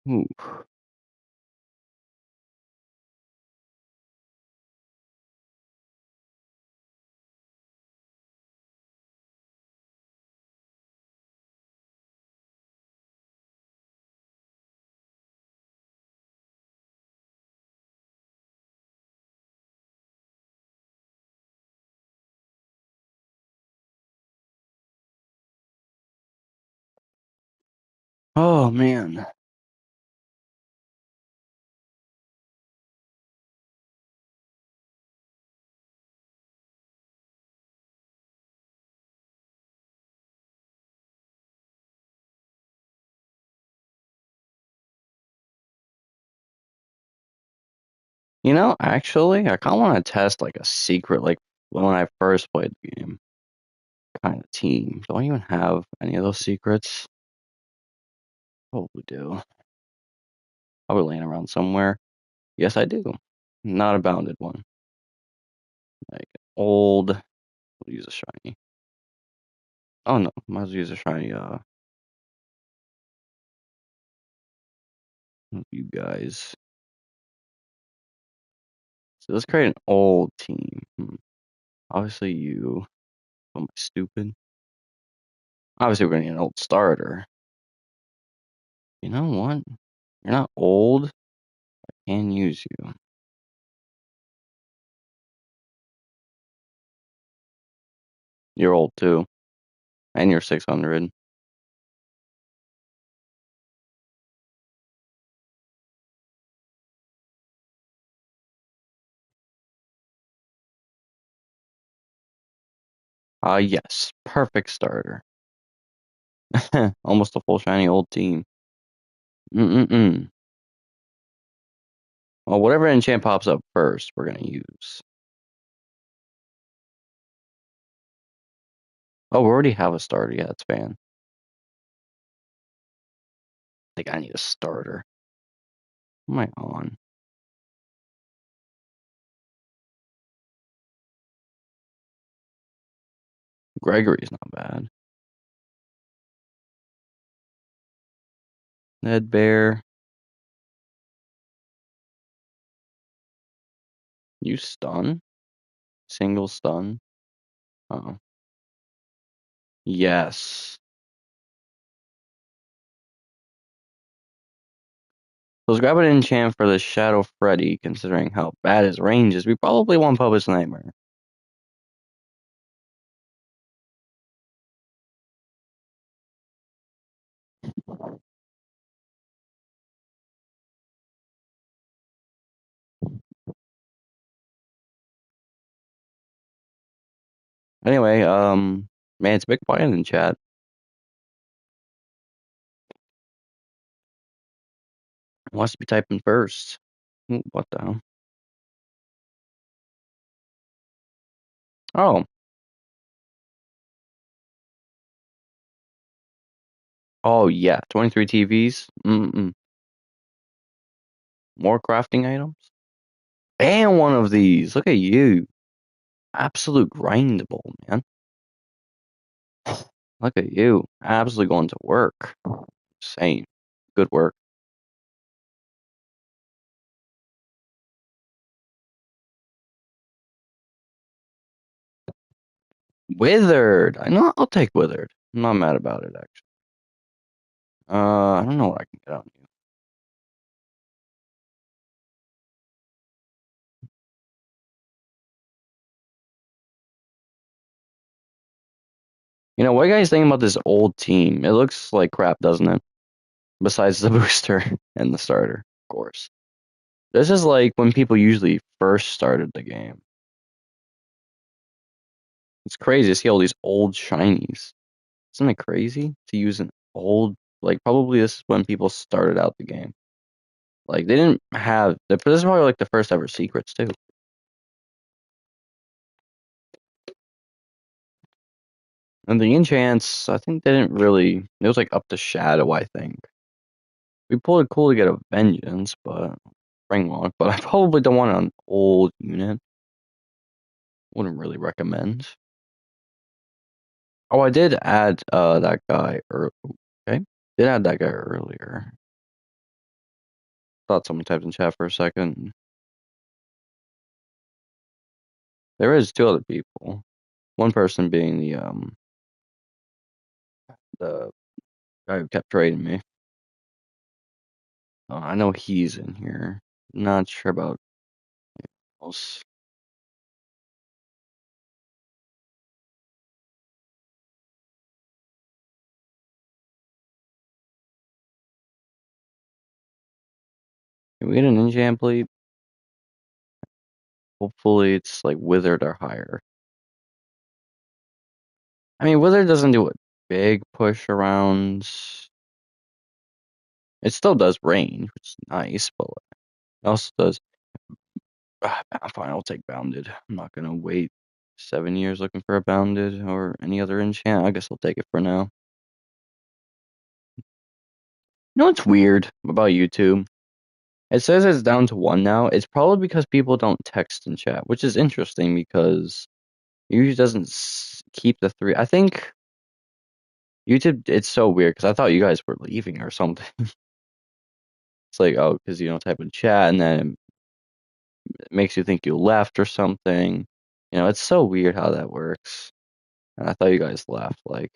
Ooh. Oh man. Actually, I kind of want to test like a secret, like when I first played the game, kind of team. Do I even have any of those secrets? Probably do. Probably laying around somewhere. Yes, I do. Not a bounded one. Like old. We'll use a shiny. Oh no, might as well use a shiny. You guys. So let's create an old team. Obviously you. Am I stupid? Obviously we're gonna need an old starter. You know what? You're not old. I can use you. You're old too, and you're 600. Yes, perfect starter. Almost a full shiny old team. Mm-mm-mm. Well, whatever enchant pops up first, we're gonna use. Oh, we already have a starter. Yeah, it's fan. I think I need a starter. What am I on? Gregory's not bad. Ned Bear. You stun? Single stun? Oh. Yes. Let's grab an enchant for the Shadow Freddy, considering how bad his range is. We probably want Publish Nightmare. Anyway, man, it's big quiet in chat. Who wants to be typing first? Ooh, what the hell? Oh. Oh, yeah. 23 TVs. Mm-mm. More crafting items? And one of these. Look at you. Absolute grindable, man. Look at you. Absolutely going to work. Insane. Good work. Withered. I know. I'll take Withered. I'm not mad about it, actually. I don't know what I can get on you. What do you guys think about this old team? It looks like crap, doesn't it? Besides the booster and the starter, of course. This is like when people usually first started the game. It's crazy to see all these old shinies. Isn't it crazy to use an old, like, probably this is when people started out the game. Like, they didn't have, this is probably like the first ever secrets, too. And the enchants, I think they didn't really, it was like up to Shadow, I think. We pulled it cool to get a Vengeance, but, Ringwalk, but I probably don't want an old unit. Wouldn't really recommend. Oh, I did add that guy okay. Did add that guy earlier. Thought someone typed in chat for a second. There is two other people. One person being the guy who kept trading me. I know he's in here. Not sure about else. Can we get an enchant bleed? Hopefully it's like withered or higher. I mean, withered doesn't do a big push around. It still does range, which is nice, but it also does. Fine, I'll take bounded. I'm not gonna wait 7 years looking for a bounded or any other enchant. I guess I'll take it for now. You know what's weird about YouTube? It says it's down to 1 now. It's probably because people don't text in chat, which is interesting because it usually doesn't keep the 3. I think YouTube, it's so weird because I thought you guys were leaving or something. It's like, oh, because you don't type in chat and then it makes you think you left or something. It's so weird how that works. And I thought you guys left. Like,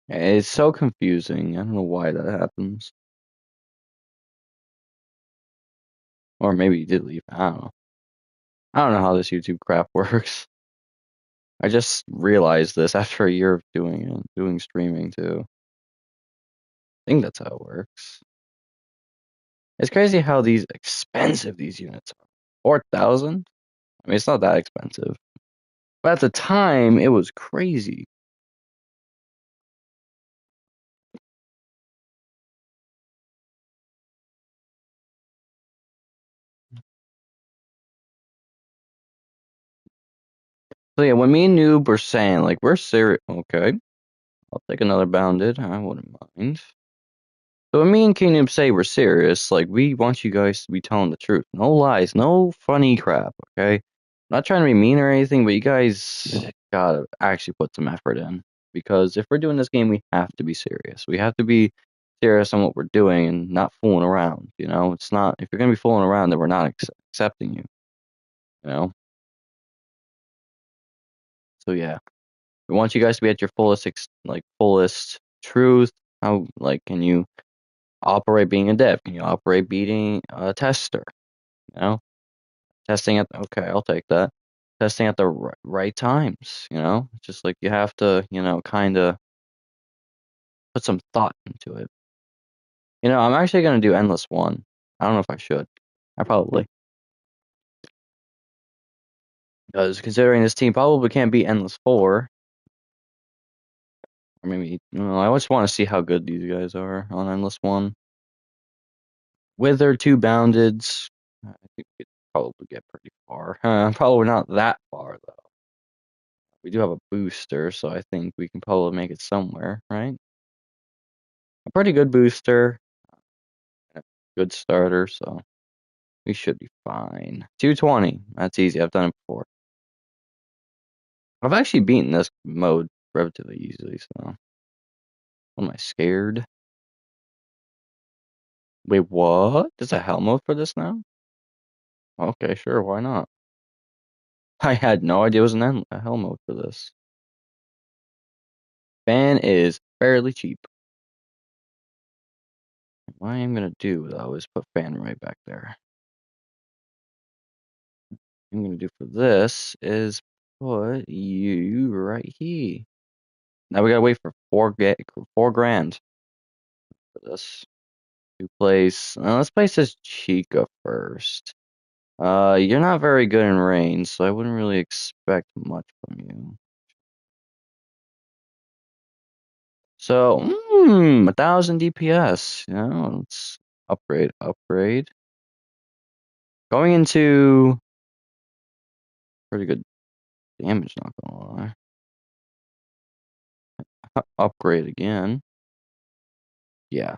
it's so confusing. I don't know why that happens. Or maybe you did leave. I don't know. I don't know how this YouTube crap works. I just realized this after a year of doing streaming too. I think that's how it works. It's crazy how expensive these units are. 4,000? I mean, it's not that expensive. But at the time, it was crazy. So yeah, when me and Noob were saying, like, we're serious. Okay, I'll take another bounded. I wouldn't mind. So when me and King Noob say we're serious, like, we want you guys to be telling the truth. No lies, no funny crap, okay? I'm not trying to be mean or anything, but you guys gotta actually put some effort in. Because if we're doing this game, we have to be serious. We have to be serious on what we're doing and not fooling around, It's not, if you're gonna be fooling around, then we're not accepting you, you know? So yeah. We want you guys to be at your fullest truth. How can you operate being a dev? Can you operate being a tester? You know, testing at okay, I'll take that. Testing at the right times. It's just like you have to kind of put some thought into it. I'm actually gonna do endless one. I don't know if I should. I probably because considering this team probably can't beat endless four. Or maybe I just want to see how good these guys are on endless one. With their two boundeds, I think we could probably get pretty far. Probably not that far, though. We do have a booster, so I think we can probably make it somewhere, right? A pretty good booster, good starter, so we should be fine. 220, that's easy. I've done it before. I've actually beaten this mode relatively easily, so am I scared? Wait, what? There's a hell mode for this now? Okay, sure, why not? I had no idea it was a hell mode for this. Fan is fairly cheap. What I am gonna do though is put fan right back there. What I'm gonna do for this is put you right here. Now we gotta wait for 4 grand for this. Let's place this Chica first. You're not very good in range, so I wouldn't really expect much from you. So, 1,000 DPS. Let's upgrade. Going into pretty good damage, not gonna lie. Upgrade again. Yeah,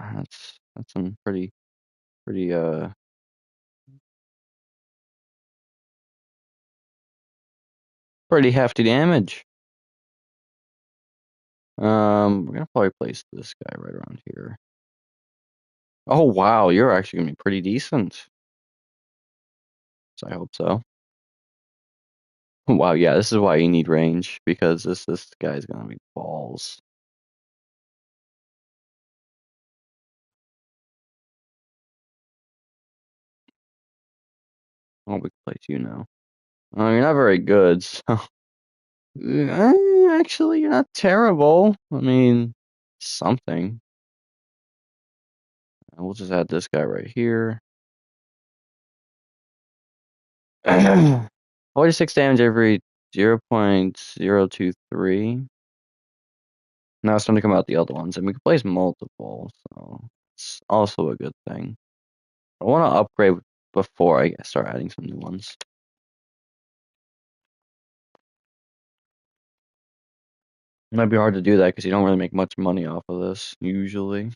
that's some pretty Pretty hefty damage. We're gonna probably place this guy right around here. Oh wow, you're actually gonna be pretty decent. So I hope so. Wow, yeah, this is why you need range, because this guy's gonna be balls. Oh, we can place you now. Oh, you're not very good, so actually you're not terrible. I mean, something. We'll just add this guy right here. 46 damage every 0.023. Now it's time to come out the other ones, and we can place multiple, so it's also a good thing. I want to upgrade before I start adding some new ones. It might be hard to do that because you don't really make much money off of this, usually.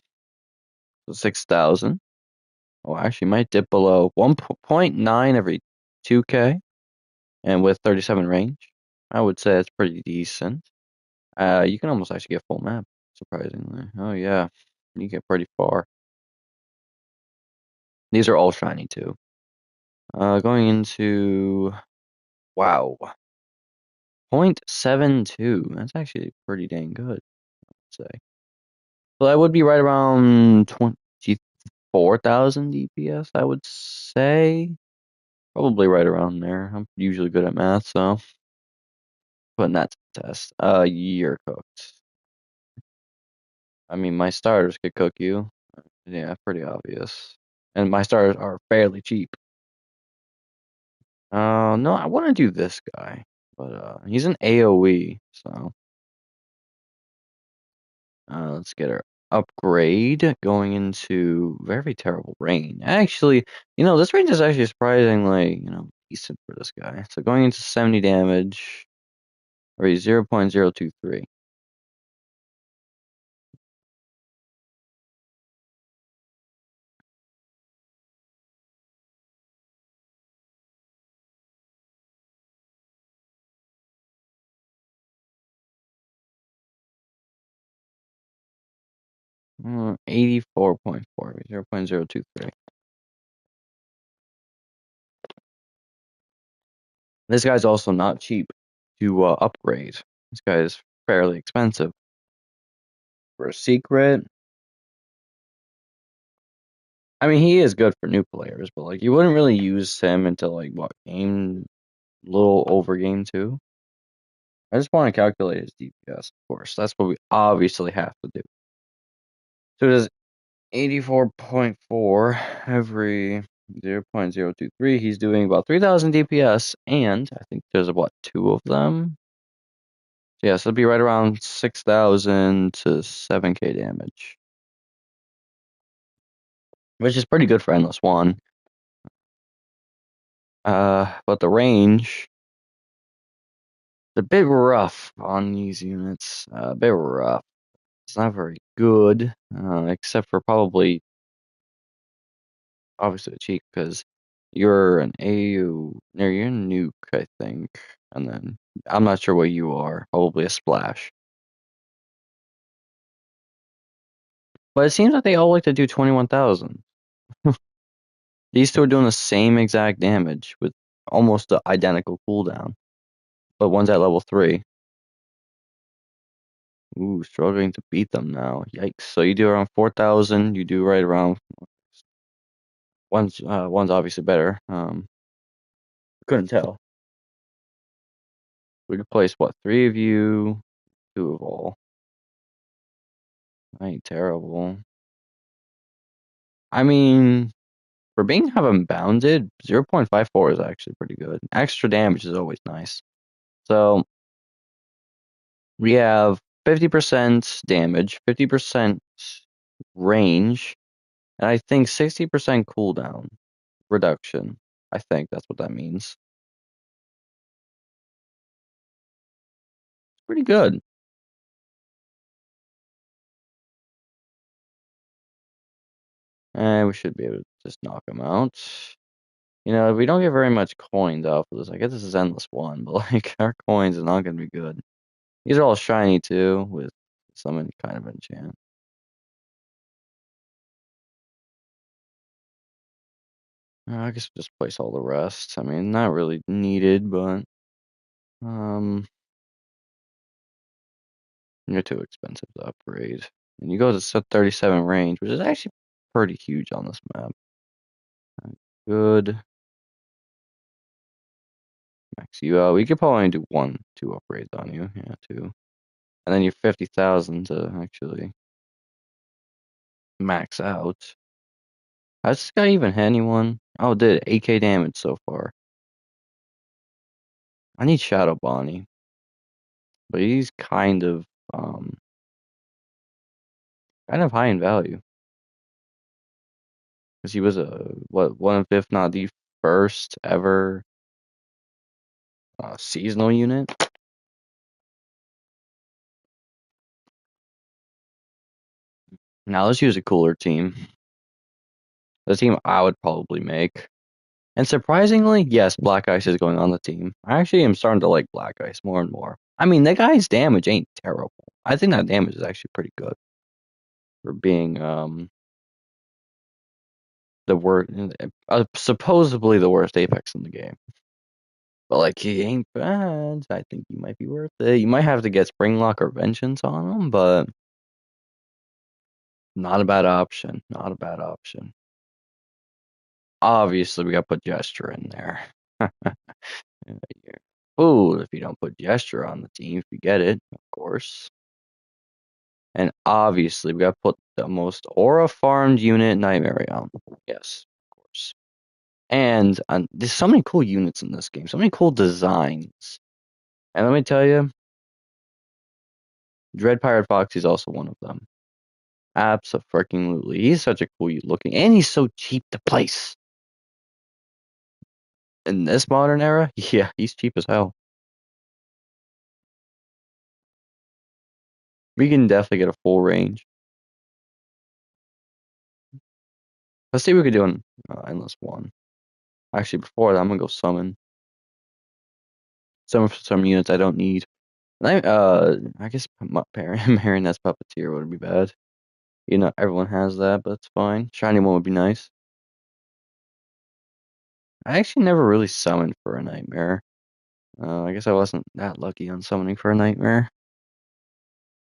So 6,000. Oh, actually, might dip below 1.9 every 2K, and with 37 range, I would say it's pretty decent. You can almost actually get full map, surprisingly. Oh, yeah, you get pretty far. These are all shiny, too. Going into... Wow. 0.72. That's actually pretty dang good, I'd say. So that would be right around 24,000 DPS, I would say. Probably right around there. I'm usually good at math, so putting that to the test. You're cooked. I mean, my starters could cook you. Yeah, pretty obvious. And my starters are fairly cheap. No, I want to do this guy, but he's an AoE, so let's get our upgrade going into very terrible rain. Actually, this range is actually surprisingly, decent for this guy. So going into 70 damage, or 0.023. Uh, 84.4, 0.023. This guy's also not cheap to upgrade. This guy is fairly expensive. For a secret, I mean, he is good for new players, but like you wouldn't really use him until like what game, little over game two. I just want to calculate his DPS, of course. That's what we obviously have to do. So it is 84.4 every 0.023. He's doing about 3,000 DPS, and I think there's what, two of them? So yeah, so it'd be right around 6,000 to 7K damage, which is pretty good for Endless One. But the range, a bit rough on these units. A bit rough. It's not very good, except for probably, obviously, a cheek, because you're an AU, no, you're a nuke, I think. And then, I'm not sure what you are. Probably a splash. But it seems like they all like to do 21,000. These two are doing the same exact damage with almost the identical cooldown. But one's at level 3. Ooh, struggling to beat them now. Yikes. So you do around 4,000. You do right around. One's obviously better. Couldn't tell. We could place what, 3 of you, 2 of all. Ain't terrible. I mean, for being heaven bounded, 0.54 is actually pretty good. Extra damage is always nice. So we have 50% damage, 50% range, and I think 60% cooldown reduction. I think that's what that means. Pretty good. And we should be able to just knock him out. We don't get very much coins off of this. I guess this is endless one, but like our coins are not gonna be good. These are all shiny too, with some kind of enchant. I guess we'll just place all the rest. I mean, not really needed, but um, you're too expensive to upgrade. And you go to 37 range, which is actually pretty huge on this map. Good. Max you out. We could probably do 2 upgrades on you. Yeah, 2. And then you're 50,000 to actually max out. Has this guy even hit anyone? Oh, it did 8k damage so far. I need Shadow Bonnie, but he's um kind of high in value because he was one of, if not the first ever seasonal unit. Now let's use a cooler team. The team I would probably make. And surprisingly, yes, Black Ice is going on the team. I actually am starting to like Black Ice more and more. I mean, that guy's damage ain't terrible. I think that damage is actually pretty good for being the worst, supposedly the worst Apex in the game. But like he ain't bad. I think he might be worth it. You might have to get Springlock or Vengeance on him, but not a bad option. Not a bad option. Obviously, we got to put Gesture in there. Fool if you don't put Gesture on the team. If you get it, of course. And obviously, we got to put the most aura farmed unit, Nightmare on. Yes, of course. And there's so many cool units in this game. So many cool designs. And let me tell you, Dread Pirate Fox is also one of them. Absolutely. He's such a cool looking, and he's so cheap to place. In this modern era, yeah, he's cheap as hell. We can definitely get a full range. Let's see what we can do in Endless One. Actually, before that, I'm gonna go summon. Summon for some units I don't need. I guess Marionette's Puppeteer would be bad. Everyone has that, but it's fine. Shiny one would be nice. I actually never really summoned for a Nightmare. I guess I wasn't that lucky on summoning for a Nightmare.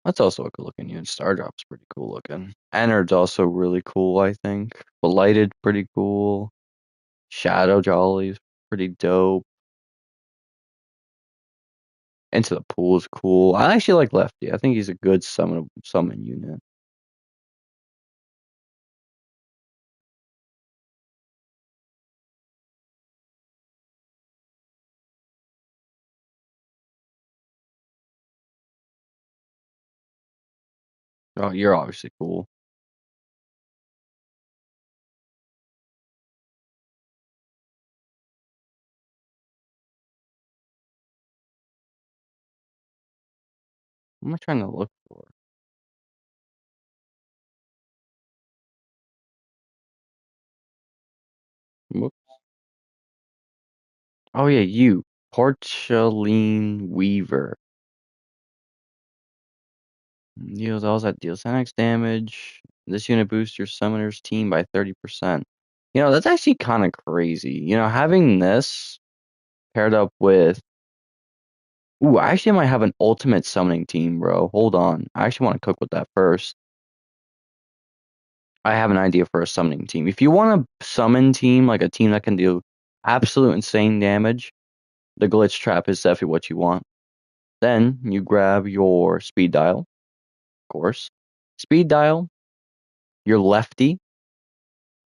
That's also a good looking unit. Stardrop's pretty cool looking. Ennard's also really cool, I think. Belighted, pretty cool. Shadow Jolly's pretty dope. Into the Pool is cool. I actually like Lefty. I think he's a good summon unit. Oh, you're obviously cool. What am I trying to look for? Whoops. Oh yeah, you. Porcelain Weaver. Deals all that deals 10x damage. This unit boosts your summoner's team by 30%. That's actually kind of crazy. Having this paired up with. Ooh, I actually might have an ultimate summoning team, bro. Hold on. I actually want to cook with that first. I have an idea for a summoning team. If you want a summon team, like a team that can do absolute insane damage, the glitch trap is definitely what you want. Then you grab your speed dial, of course. Speed dial, your lefty.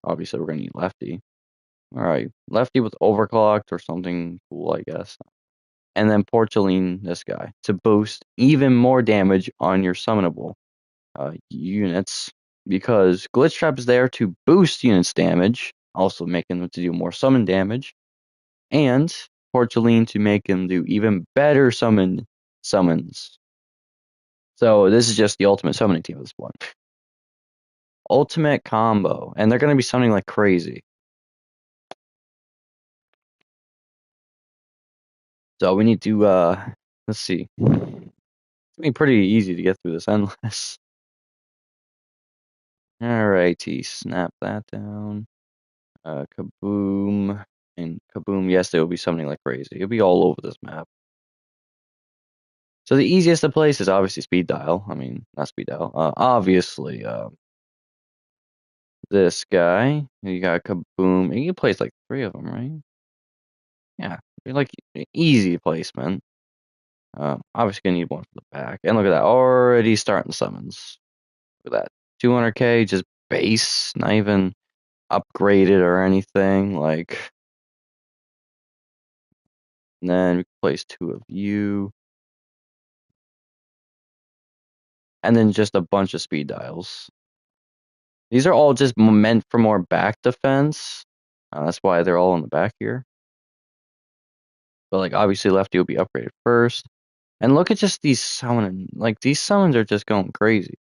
Obviously, we're gonna need lefty. All right, lefty with overclocked or something cool, I guess. And then Porcelain, this guy, to boost even more damage on your summonable units, because Glitch Trap is there to boost units damage, also making them to do more summon damage, and Porcelain to make them do even better summons. So this is just the ultimate summoning team at this point. Ultimate combo, and they're going to be summoning like crazy. So we need to let's see. It's gonna be pretty easy to get through this endless. Alrighty, snap that down. Kaboom and kaboom. Yes, they will be summoning like crazy. It'll be all over this map. So the easiest to place is obviously speed dial. I mean, not speed dial. Obviously, this guy. You got kaboom. And you can place like 3 of them, right? Yeah, like easy placement. Obviously gonna need one for the back. And look at that, already starting summons. Look at that, 200k just base, not even upgraded or anything. Like, and then we can place 2 of you, and then just a bunch of speed dials. These are all just meant for more back defense. That's why they're all in the back here. But like obviously lefty will be upgraded first. And look at just these summoning. Like these summons are just going crazy.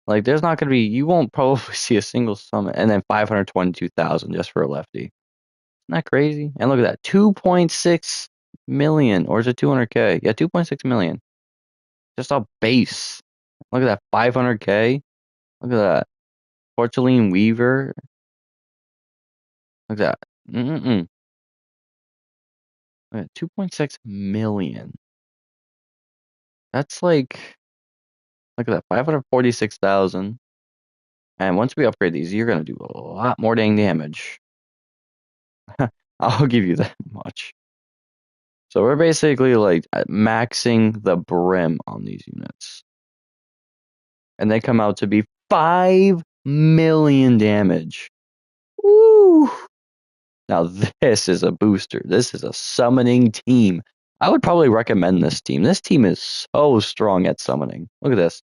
Like there's not gonna be, you won't probably see a single summon, and then 522,000 just for a lefty. Isn't that crazy? And look at that, 2.6 million, or is it 200k? Yeah, 2.6 million. Just a base. Look at that, 500k. Look at that, Porcelain Weaver. Look at that. Look at 2.6 million. That's like, look at that, 546,000. And once we upgrade these, you're gonna do a lot more dang damage. I'll give you that much. So we're basically like maxing the brim on these units. And they come out to be 5 million damage. Woo! Now this is a booster. This is a summoning team. I would probably recommend this team. This team is so strong at summoning. Look at this.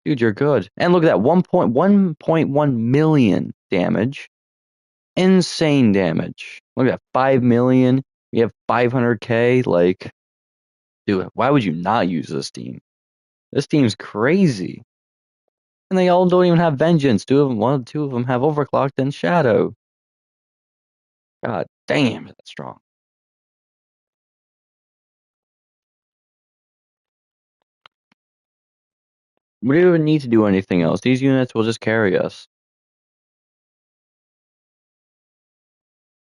Dude, you're good. And look at that, 1.1 million damage. Insane damage. Look at that, 5 million. We have 500k. Like, dude, why would you not use this team? This team's crazy. And they all don't even have vengeance. Two of them have overclocked and shadow. God damn, that's strong. We don't even need to do anything else. These units will just carry us.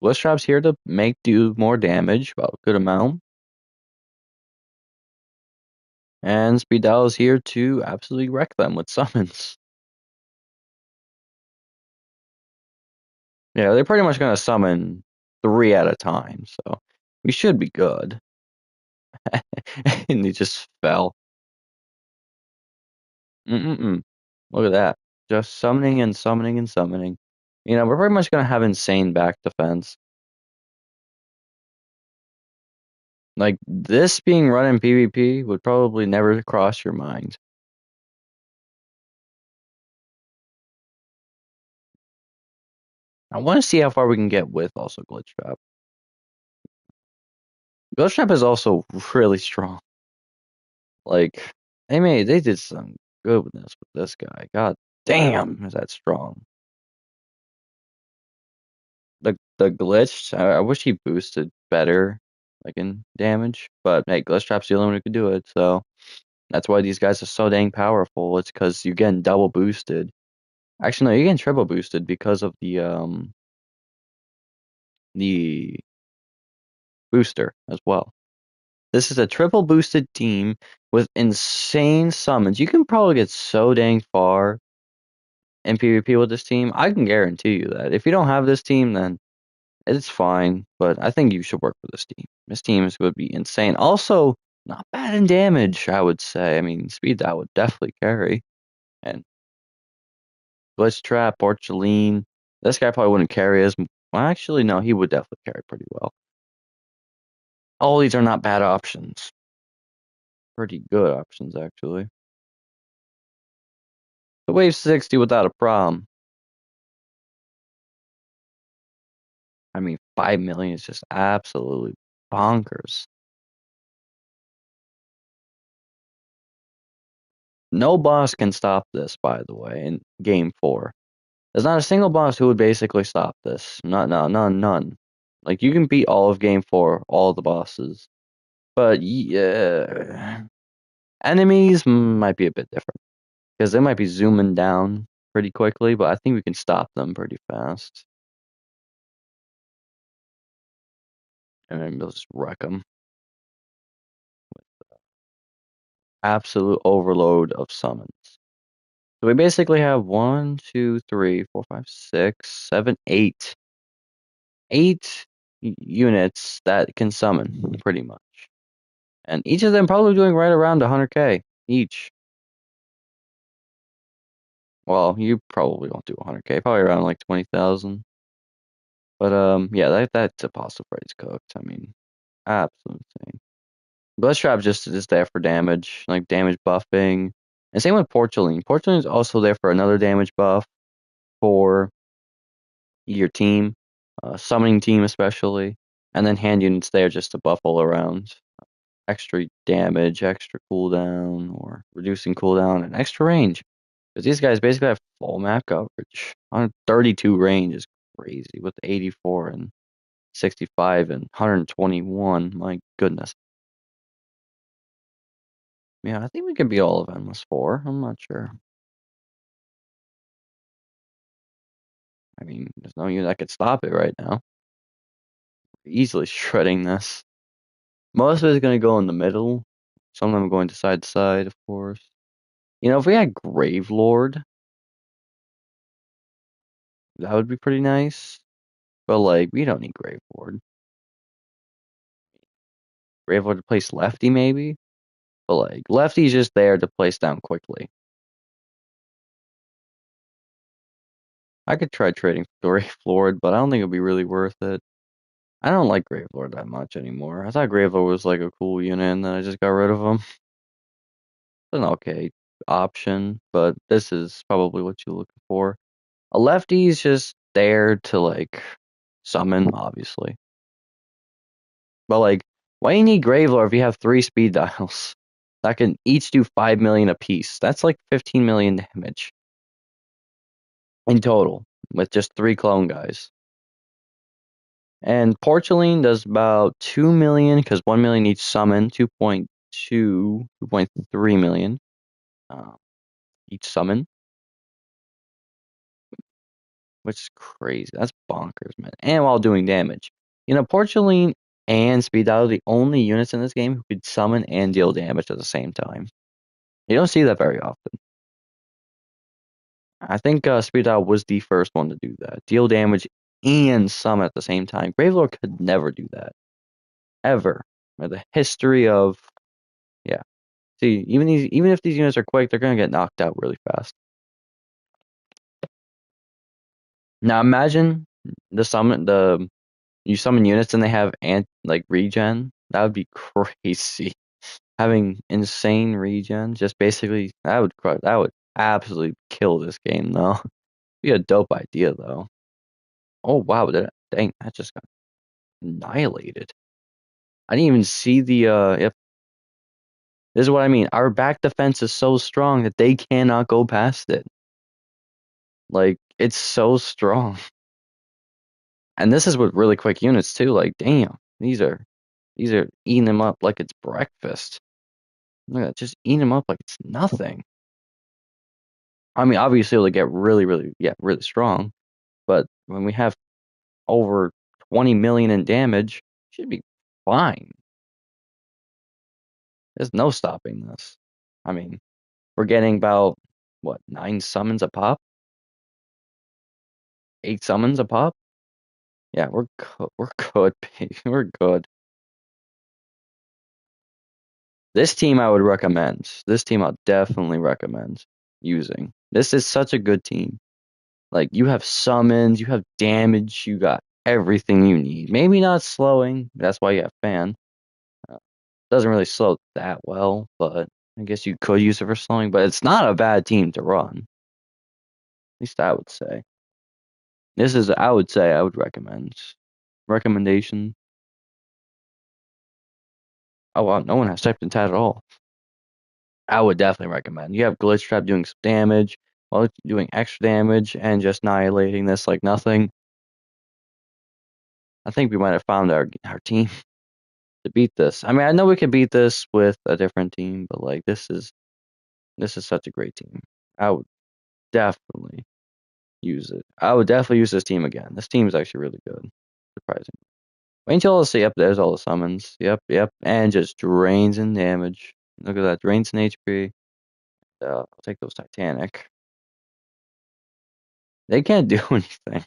Bliss Trap's here to do more damage, about a good amount. And Speed Dial is here to absolutely wreck them with summons. Yeah, they're pretty much going to summon 3 at a time, so we should be good. And they just fell. Look at that. Just summoning and summoning and summoning. You know, we're pretty much going to have insane back defense. Like, this being run in PvP would probably never cross your mind. I want to see how far we can get with also Glitch Trap. Glitch Trap is also really strong. Like, they did some goodness with this guy. God damn, is that strong. The glitch, I wish he boosted better, like in damage. But hey, Glitch Trap's the only one who could do it, so that's why these guys are so dang powerful. It's because you're getting double boosted. Actually, no, you're getting triple boosted because of the booster as well. This is a triple boosted team with insane summons. You can probably get so dang far in PvP with this team. I can guarantee you that. If you don't have this team, then it's fine. But I think you should work with this team. This team would be insane. Also, not bad in damage, I would say. I mean, speed that would definitely carry. And Glitch Trap, Porcelain. This guy probably wouldn't carry as well. Actually, no, he would definitely carry pretty well. All these are not bad options. Pretty good options, actually. The Wave 60 without a problem. I mean, 5 million is just absolutely bonkers. No boss can stop this, by the way, in Game 4. There's not a single boss who would basically stop this. None. Like you can beat all of game 4, all the bosses, but yeah, enemies might be a bit different because they might be zooming down pretty quickly, but I think we can stop them pretty fast, and then we'll just wreck them. Absolute overload of summons. So we basically have 1, 2, 3, 4, 5, 6, 7, 8, 8 units that can summon pretty much, and each of them probably doing right around 100k each. Well, you probably won't do 100k, probably around like 20,000. But yeah, that's a possible phrase cooked. I mean, absolute insane. Bloodstrap just is there for damage, like damage buffing. And same with Porcelain. Porcelain is also there for another damage buff for your team, summoning team especially. And then hand units there just to buff all around. Extra damage, extra cooldown, or reducing cooldown, and extra range. Because these guys basically have full map coverage. 132 range is crazy with 84 and 65 and 121. My goodness. Yeah, I think we can beat all of Endless 4. I'm not sure. I mean, there's no unit that could stop it right now. Easily shredding this. Most of it is going to go in the middle. Some of them are going to side, of course. You know, if we had Gravelord, that would be pretty nice. But, like, we don't need Gravelord. Gravelord to place Lefty, maybe? But, like, Lefty's just there to place down quickly. I could try trading for Gravelord, but I don't think it'll be really worth it. I don't like Gravelord that much anymore. I thought Gravelord was, like, a cool unit, and then I just got rid of him. It's an okay option, but this is probably what you're looking for. A lefty is just there to, like, summon, obviously. But, like, why do you need Gravelord if you have 3 speed dials that can each do 5 million apiece? That's like 15 million damage in total with just 3 clone guys. And Porcelain does about 2 million because 1 million each summon, 2.2, 2.3 million each summon, which is crazy. That's bonkers, man. And while doing damage. You know, Porcelain and Speed Dial are the only units in this game who could summon and deal damage at the same time. You don't see that very often. I think Speed Dial was the first one to do that. Deal damage and summon at the same time. Gravelord could never do that. Ever. The history of, yeah. See, even if these units are quick, they're gonna get knocked out really fast. Now imagine you summon units and they have like regen. That would be crazy. Having insane regen, just basically that would absolutely kill this game though. Be a dope idea though. Oh wow, dang, that just got annihilated. I didn't even see the if this is what I mean. Our back defense is so strong that they cannot go past it. Like it's so strong. And this is with really quick units too. Like damn, these are eating them up like it's breakfast. Look at that, just eating them up like it's nothing. I mean, obviously it'll get really strong, but when we have over 20 million in damage, should be fine. There's no stopping this. I mean, we're getting about what 9 summons a pop, 8 summons a pop. Yeah, we're good. We're good, baby. We're good. This team I would recommend. This team I'll definitely recommend using. This is such a good team. Like you have summons, you have damage, you got everything you need. Maybe not slowing. That's why you have fan. Doesn't really slow that well, but I guess you could use it for slowing. But it's not a bad team to run. At least I would say. This is I would say I would recommend. Recommendation. Oh wow, no one has typed in Tat at all. I would definitely recommend. You have Glitch Trap doing some damage, while it's doing extra damage and just annihilating this like nothing. I think we might have found our team to beat this. I mean, I know we could beat this with a different team, but like this is such a great team. I would definitely use it. I would definitely use this team again. This team is actually really good. Surprising. Wait until I see. Yep, there's all the summons. Yep, and just drains in damage. Look at that, drains in HP. I'll take those Titanic. They can't do anything.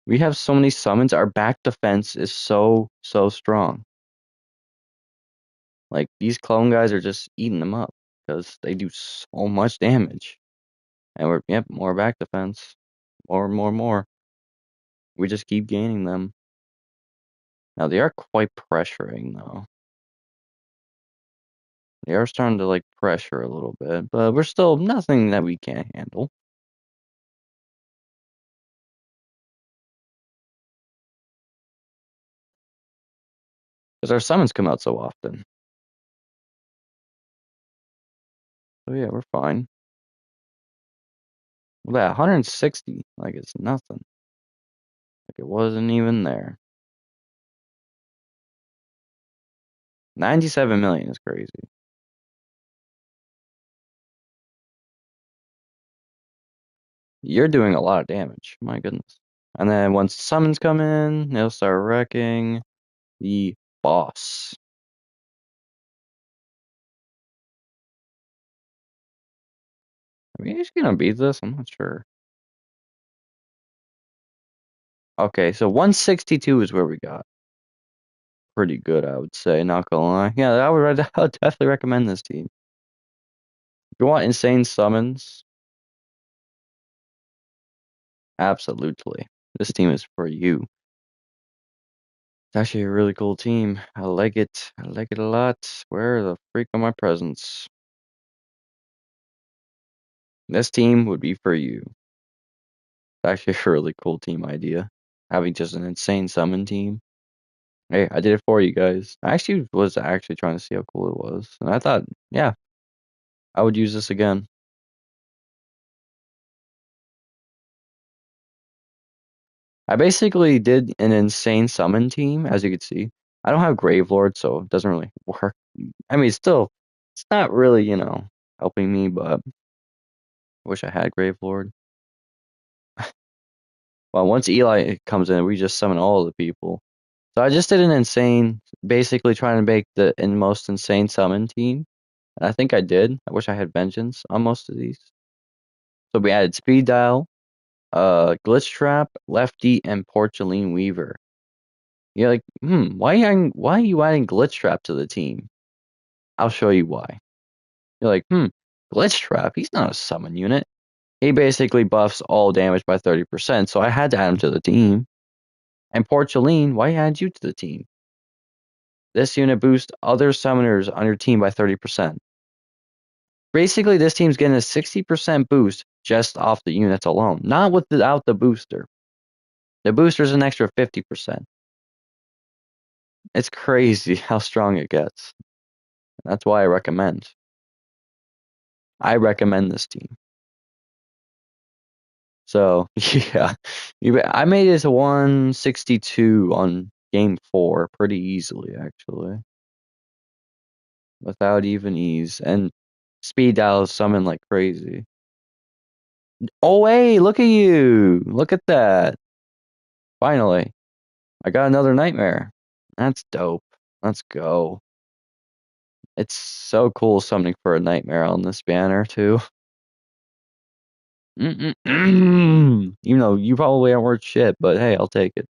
We have so many summons. Our back defense is so strong. Like these clone guys are just eating them up because they do so much damage. And we're more back defense. More. We just keep gaining them. Now they are quite pressuring though. They are starting to like pressure a little bit, but we're still nothing that we can't handle. Because our summons come out so often. So yeah, we're fine. Well, that 160, like it's nothing. Like it wasn't even there. 97 million is crazy. You're doing a lot of damage. My goodness. And then once summons come in, they'll start wrecking the boss. I mean, he's gonna beat this. I'm not sure. Okay, so 162 is where we got. Pretty good, I would say. Not gonna lie. Yeah, I would definitely recommend this team. If you want insane summons, absolutely. This team is for you. It's actually a really cool team. I like it. I like it a lot. Where the freak are my presents? This team would be for you. It's actually a really cool team idea. Having just an insane summon team. Hey, I did it for you guys. I actually was trying to see how cool it was. And I thought, yeah, I would use this again. I basically did an insane summon team, as you can see. I don't have Gravelord, so it doesn't really work. I mean, it's not really, helping me, but I wish I had Gravelord. Well, once Eli comes in, we just summon all of the people. So I just did an insane, basically trying to make the most insane summon team. And I think I did. I wish I had Vengeance on most of these. So we added Speed Dial, Glitch Trap, Lefty, and Porcelain Weaver. You're like, why are you adding Glitch Trap to the team? I'll show you why. You're like, Glitch Trap? He's not a summon unit. He basically buffs all damage by 30%, so I had to add him to the team. And Porcelain, why add you to the team? This unit boosts other summoners on your team by 30%. Basically, this team's getting a 60% boost just off the units alone, not without the booster. The booster's an extra 50%. It's crazy how strong it gets. That's why I recommend. I recommend this team. So, yeah. I made it to 162 on game 4 pretty easily, actually. Without even ease. And speed dial summon like crazy. Oh, hey, look at you. Look at that. Finally. I got another nightmare. That's dope. Let's go. It's so cool summoning for a nightmare on this banner, too. Even though you probably aren't worth shit, but hey, I'll take it.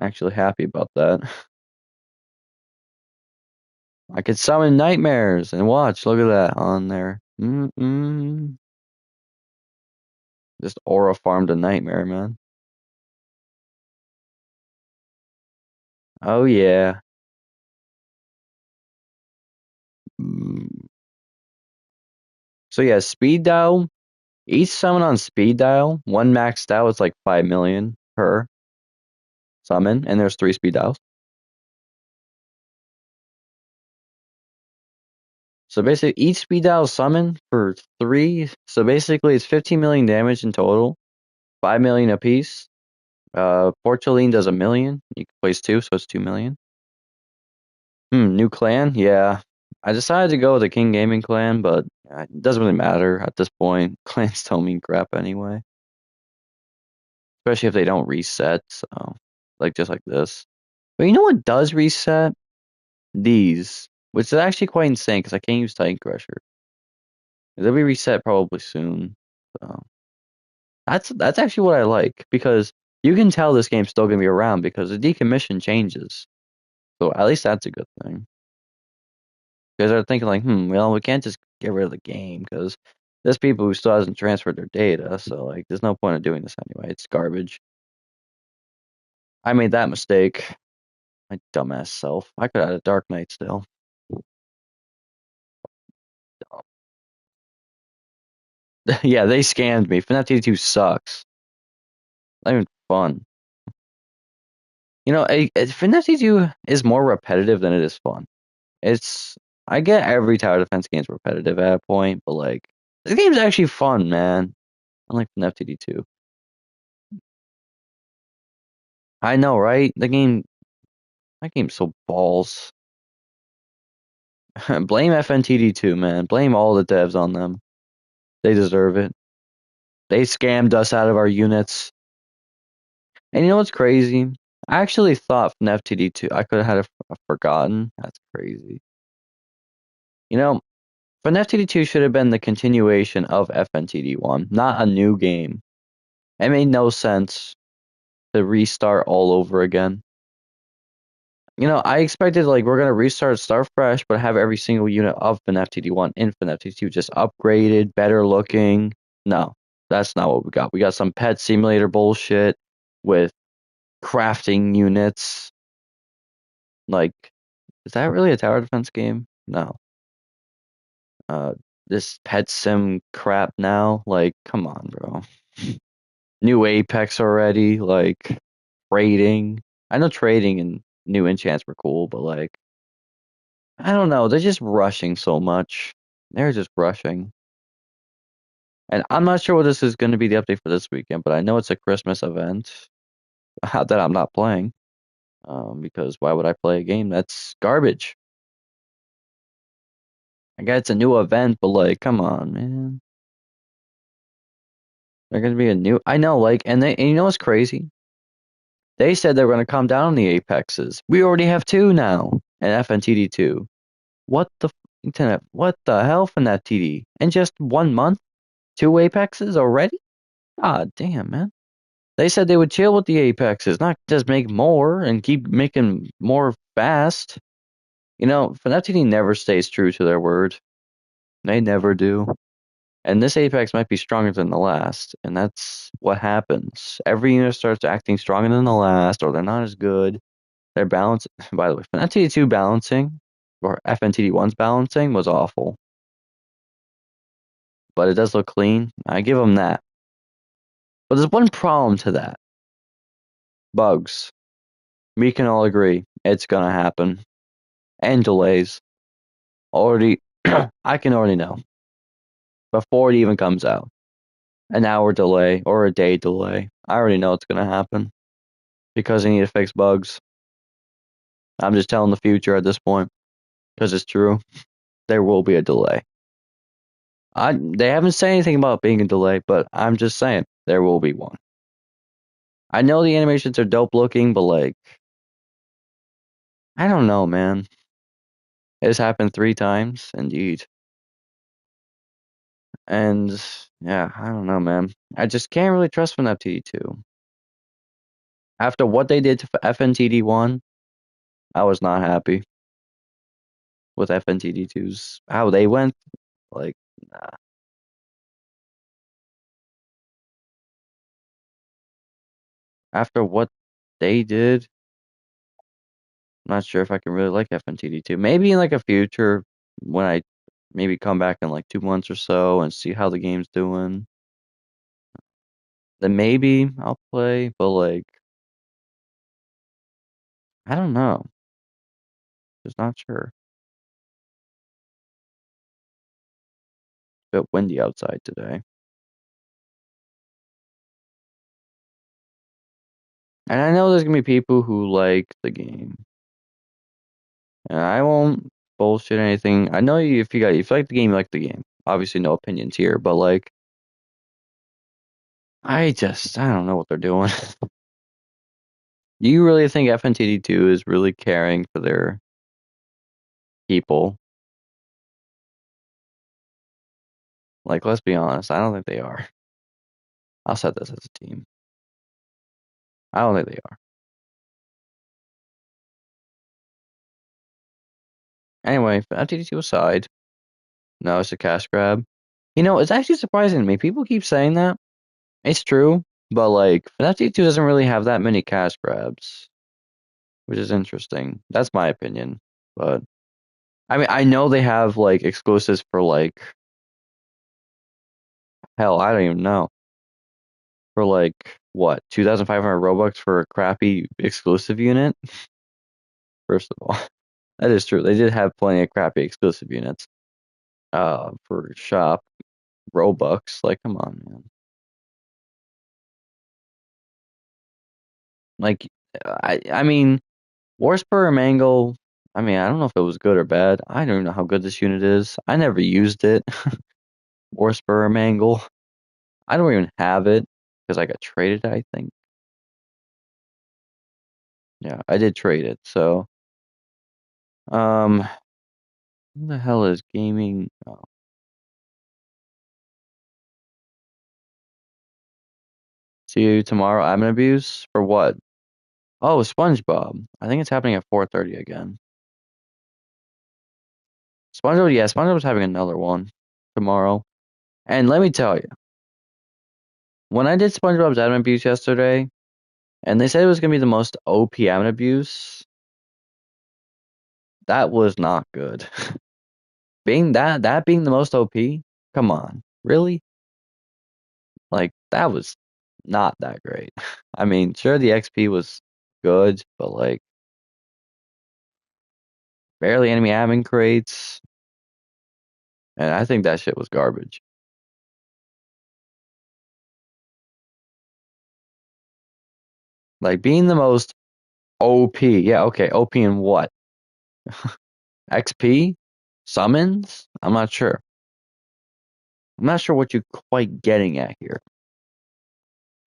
Actually happy about that. I could summon nightmares and watch. Look at that on there. Just aura farmed a nightmare, man. Oh yeah. Mm. So yeah, speed dial. Each summon on speed dial, one maxed out is like 5 million per summon, and there's 3 speed dials. So basically, each speed dial summon for 3. So basically, it's 15 million damage in total. 5 million apiece. Portoline does 1 million. You can place 2, so it's 2 million. New clan? Yeah. I decided to go with the King Gaming clan, but it doesn't really matter at this point. Clans don't mean crap anyway. Especially if they don't reset, so like just like this. But you know what does reset? These, which is actually quite insane because I can't use Titan Crusher. They'll be reset probably soon. So that's actually what I like because you can tell this game's still gonna be around because the decommission changes. So at least that's a good thing. Because they're thinking like, well, we can't just get rid of the game because there's people who still hasn't transferred their data. So like, there's no point in doing this anyway. It's garbage. I made that mistake. My dumbass self. I could have had a Dark Knight still. Yeah, they scammed me. Fntd 2 sucks. Not even fun. You know, Fntd 2 is more repetitive than it is fun. I get every tower defense game's repetitive at a point, but like, this game's actually fun, man. Unlike Fntd 2. I know, right? That game's so balls. Blame FNTD 2, man. Blame all the devs on them. They deserve it. They scammed us out of our units. And you know what's crazy? I actually thought from FTD 2 I could have had a forgotten. That's crazy. You know, FTD 2 should have been the continuation of FNTD 1, not a new game. It made no sense to restart all over again. You know, I expected like we're gonna restart, start fresh, but have every single unit of FTD 1 in FTD 2 just upgraded, better looking. No, that's not what we got. We got some pet simulator bullshit with crafting units. Like, is that really a tower defense game? No. Uh, this pet sim crap now. Like, come on, bro. New Apex already. Like, trading. I know trading and new enchants were cool, but like, I don't know. They're just rushing so much. They're just rushing. And I'm not sure what this is going to be the update for this weekend, but I know it's a Christmas event that I'm not playing. Because why would I play a game that's garbage? I guess it's a new event, but like, come on, man. They're gonna be a new. I know, like, and you know what's crazy? They said they were gonna come down on the apexes. We already have 2 now, and FNTD 2. What the internet? What the hell, FNTD? In just 1 month, 2 apexes already? God damn, man. They said they would chill with the apexes, not just make more and keep making more fast. You know, FNTD never stays true to their word. They never do. And this Apex might be stronger than the last, and that's what happens. Every unit starts acting stronger than the last, or they're not as good. Their balance, by the way, FNTD 2 balancing, or FNTD 1's balancing, was awful. But it does look clean. I give them that. But there's one problem to that. Bugs. We can all agree it's gonna happen. And delays. Already, I can already know. Before it even comes out. An hour delay or a day delay. I already know it's gonna happen. Because they need to fix bugs. I'm just telling the future at this point. Because it's true. There will be a delay. They haven't said anything about being a delay, but I'm just saying there will be one. I know the animations are dope looking, but like, I don't know, man. It's happened 3 times, indeed. And yeah, I don't know, man. I just can't really trust FNTD 2. After what they did to FNTD 1, I was not happy with FNTD 2's how they went. Like, nah. After what they did, I'm not sure if I can really like FNTD 2. Maybe in like a future when I maybe come back in like 2 months or so and see how the game's doing. Then maybe I'll play, but like, I don't know. Just not sure. A bit windy outside today. And I know there's gonna be people who like the game, and I won't bullshit anything. I know you if you like the game, you like the game. Obviously, no opinions here, but like, I don't know what they're doing. Do you really think FNTD 2 is really caring for their people? Like, let's be honest, I don't think they are. I'll set this as a team. I don't think they are. Anyway, FNTD 2 aside, no, it's a cash grab. You know, it's actually surprising to me. People keep saying that. It's true, but like, FNAF 2 doesn't really have that many cash grabs, which is interesting. That's my opinion. But I mean, I know they have like exclusives for like hell, I don't even know. For like what, 2,500 Robux for a crappy exclusive unit? First of all, that is true. They did have plenty of crappy exclusive units. For shop Robux, like come on, man. Like, I mean, Whisperer Mangle. I mean, I don't know if it was good or bad. I don't even know how good this unit is. I never used it. Whisperer Mangle. I don't even have it because I got traded, I think. Yeah, I did trade it. So, who the hell is gaming? Oh. See you tomorrow. I'm gonna abuse for what? Oh, SpongeBob. I think it's happening at 4:30 again. SpongeBob, yeah, SpongeBob's having another one tomorrow. And let me tell you, when I did SpongeBob's admin abuse yesterday, and they said it was gonna be the most OP admin abuse, that was not good. Being that being the most OP, come on, really? Like that was not that great. I mean, sure the XP was good, but like barely enemy admin crates, and I think that shit was garbage. Like being the most OP, yeah, okay, OP in what? XP? Summons? I'm not sure. I'm not sure what you're quite getting at here.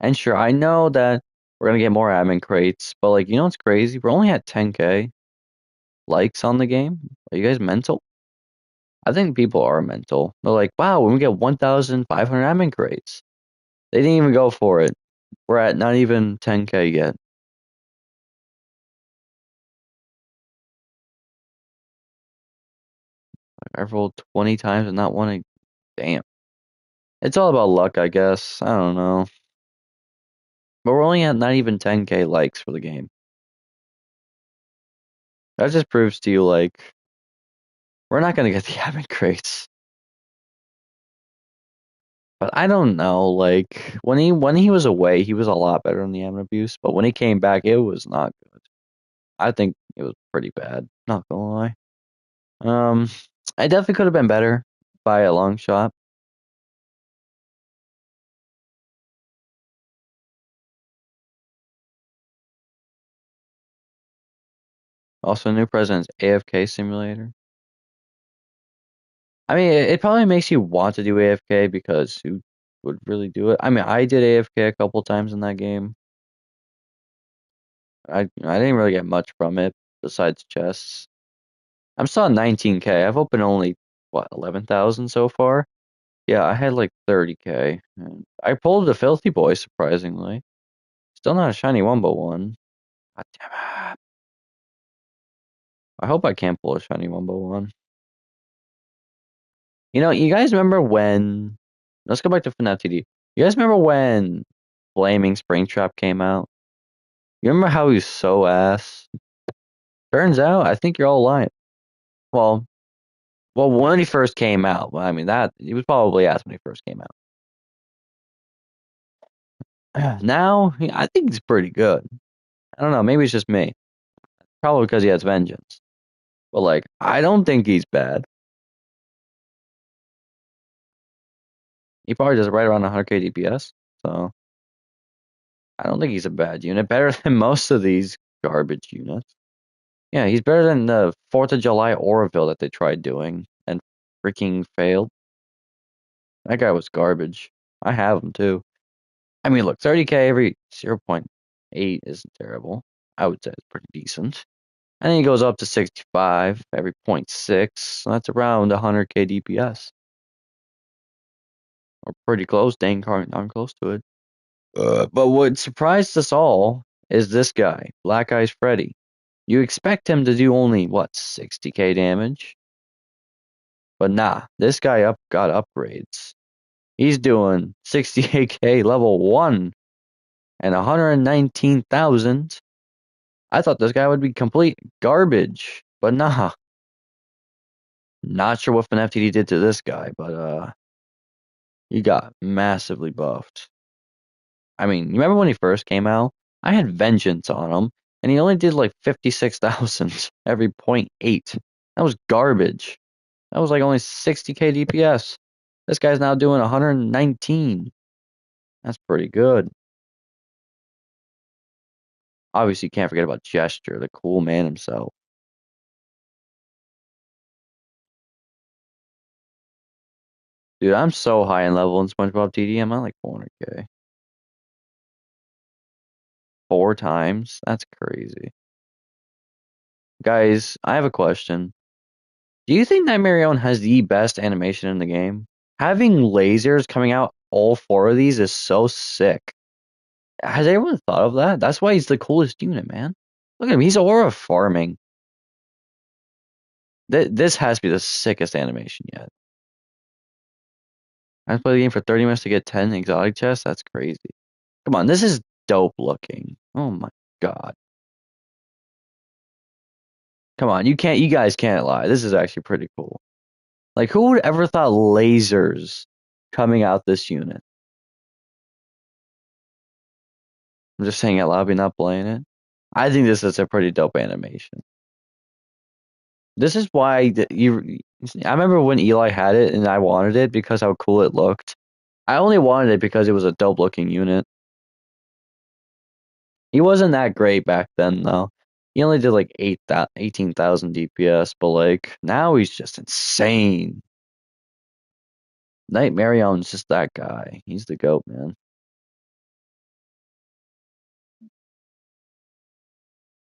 And sure, I know that we're gonna get more admin crates, but like, you know what's crazy? We're only at 10K likes on the game. Are you guys mental? I think people are mental. They're like, wow, when we get 1,500 admin crates. They didn't even go for it. We're at not even 10K yet. I've rolled 20 times and not one. Damn. It's all about luck, I guess. I don't know. But we're only at not even 10K likes for the game. That just proves to you, like, we're not going to get the admin crates. But I don't know. Like, when he was away, he was a lot better than the admin abuse. But when he came back, it was not good. I think it was pretty bad. Not gonna lie. Um, I definitely could have been better by a long shot. Also, new president's AFK simulator. I mean, it probably makes you want to do AFK because who would really do it? I mean, I did AFK a couple times in that game. I didn't really get much from it besides chests. I'm still at 19K. I've opened only what 11,000 so far. Yeah, I had like 30K. And I pulled the Filthy Boy surprisingly. Still not a shiny Wumbo one. God damn it. I hope I can't pull a shiny Wumbo one. You know, you guys remember when? Let's go back to Fntd. You guys remember when Flaming Springtrap came out? You remember how he was so ass? Turns out, I think you're all lying. Well, when he first came out, well, I mean that he was probably ass when he first came out. Now, I think he's pretty good. I don't know, maybe it's just me. Probably because he has vengeance. But like, I don't think he's bad. He probably does right around 100K DPS. So I don't think he's a bad unit. Better than most of these garbage units. Yeah, he's better than the 4th of July Oroville that they tried doing and freaking failed. That guy was garbage. I have him too. I mean, look, 30k every 0.8 isn't terrible. I would say it's pretty decent. And then he goes up to 65 every 0.6. So that's around 100k DPS. Or pretty close, darn close to it. But what surprised us all is this guy, Black Eyes Freddy. You expect him to do only, what, 60k damage? But nah, this guy got upgrades. He's doing 68k level 1 and 119,000. I thought this guy would be complete garbage, but nah. Not sure what Fntd did to this guy, but he got massively buffed. I mean, you remember when he first came out? I had Vengeance on him, and he only did like 56,000 every 0.8. That was garbage. That was like only 60k DPS. This guy's now doing 119. That's pretty good. Obviously, you can't forget about Gesture, the cool man himself. Dude, I'm so high in level in SpongeBob TD. I'm at like 400k. 4 times? That's crazy. Guys, I have a question. Do you think Nightmare has the best animation in the game? Having lasers coming out all 4 of these is so sick. Has anyone thought of that? That's why he's the coolest unit, man. Look at him. He's aura farming. This has to be the sickest animation yet. I played the game for 30 minutes to get 10 exotic chests. That's crazy. Come on, this is dope looking. Oh my god. Come on, you guys can't lie. This is actually pretty cool. Like, who would ever thought lasers coming out this unit? I'm just saying it loud, but not playing it. I think this is a pretty dope animation. This is why I remember when Eli had it and I wanted it because how cool it looked. I only wanted it because it was a dope looking unit. He wasn't that great back then though. He only did like 18,000 DPS, but like now he's just insane. Knight Marion's just that guy. He's the GOAT, man.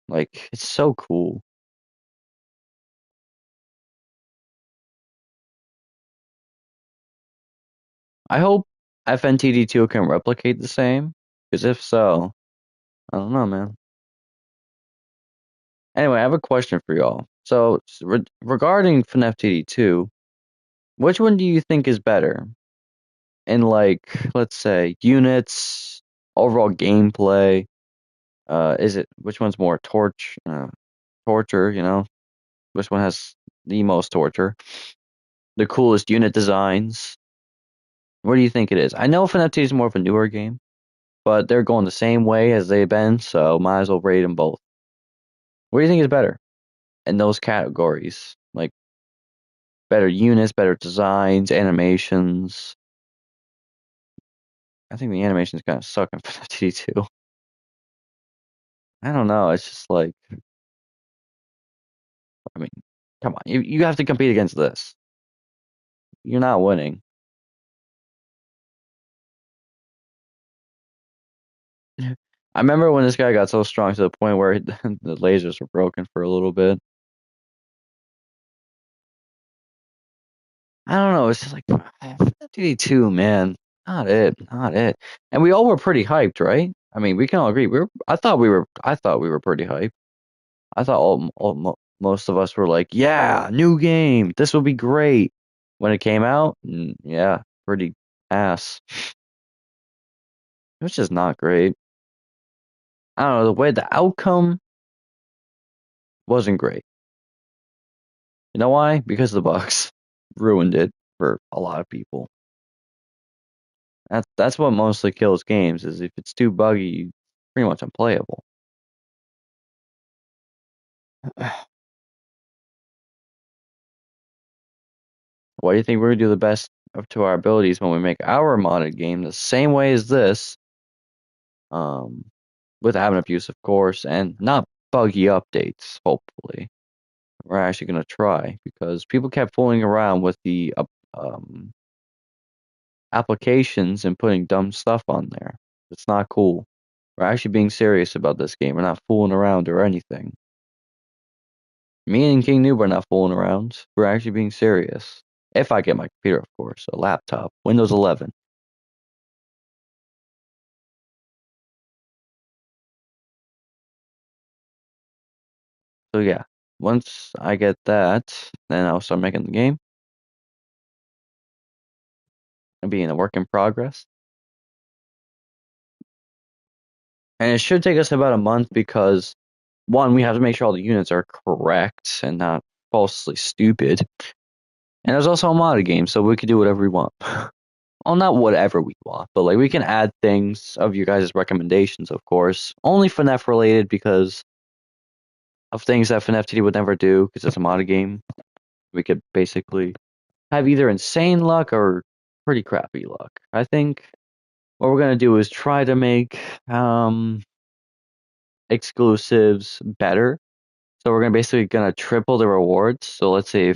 Like, it's so cool. I hope FNTD 2 can replicate the same, because if so, I don't know, man. Anyway, I have a question for y'all. So, regarding FNFTD 2, which one do you think is better? In, like, let's say, units, overall gameplay, which one's more torture, you know? Which one has the most torture? The coolest unit designs? What do you think it is? I know FNFTD is more of a newer game, but they're going the same way as they've been, so might as well rate them both. What do you think is better in those categories? Like better units, better designs, animations. I think the animations kind of suck in FNFTD too. I don't know. It's just like, I mean, come on. You have to compete against this. You're not winning. I remember when this guy got so strong to the point where the lasers were broken for a little bit. I don't know. It's just like FNFTD 2, man. Not it. Not it. And we all were pretty hyped, right? I mean, we can all agree. I thought we were pretty hyped. I thought most of us were like, yeah, new game. This will be great. When it came out, yeah, pretty ass. It was just not great. I don't know, the way the outcome wasn't great. You know why? Because the bugs ruined it for a lot of people. That's what mostly kills games, is if it's too buggy, pretty much unplayable. Why do you think we're gonna do the best up to our abilities when we make our modded game the same way as this? um, without an abuse, of course, and not buggy updates. Hopefully, we're actually gonna try because people kept fooling around with the um, applications and putting dumb stuff on there. It's not cool. We're actually being serious about this game. We're not fooling around or anything. Me and King Noob are not fooling around. We're actually being serious. If I get my computer, of course, a laptop, Windows 11. So yeah, once I get that, then I'll start making the game. It'll be in a work in progress. And it should take us about a month because, one, we have to make sure all the units are correct and not falsely stupid. And there's also a modded game, so we can do whatever we want. Well, not whatever we want, but like we can add things of your guys' recommendations, of course. Only FNAF related because of things that Fntd would never do because it's a modded game. We could basically have either insane luck or pretty crappy luck. I think what we're gonna do is try to make exclusives better. So we're gonna basically gonna triple the rewards. So let's say